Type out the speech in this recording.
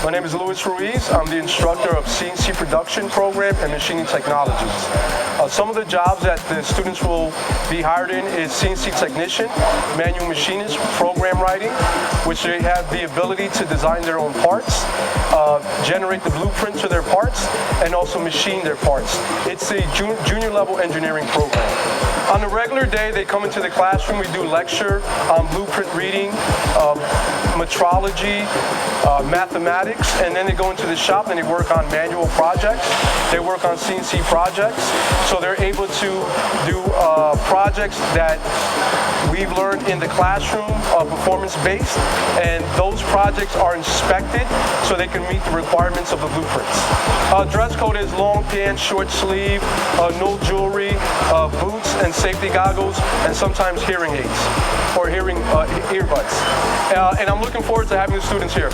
My name is Luis Ruiz. I'm the instructor of CNC production program and machining technologies. Some of the jobs that the students will be hired in is CNC technician, manual machinist, program writing, which they have the ability to design their own parts, generate the blueprint to their parts, and also machine their parts. It's a junior level engineering program. On a regular day, they come into the classroom, we do lecture on blueprint reading, metrology, mathematics, and then they go into the shop and they work on manual projects. They work on CNC projects, so they're able to do projects that we've learned in the classroom, performance-based, and those projects are inspected so they can meet the requirements of the blueprints. Dress code is long pants, short sleeve, no jewelry, boots and safety goggles, and sometimes hearing aids or earbuds. And I'm looking forward to having the students here.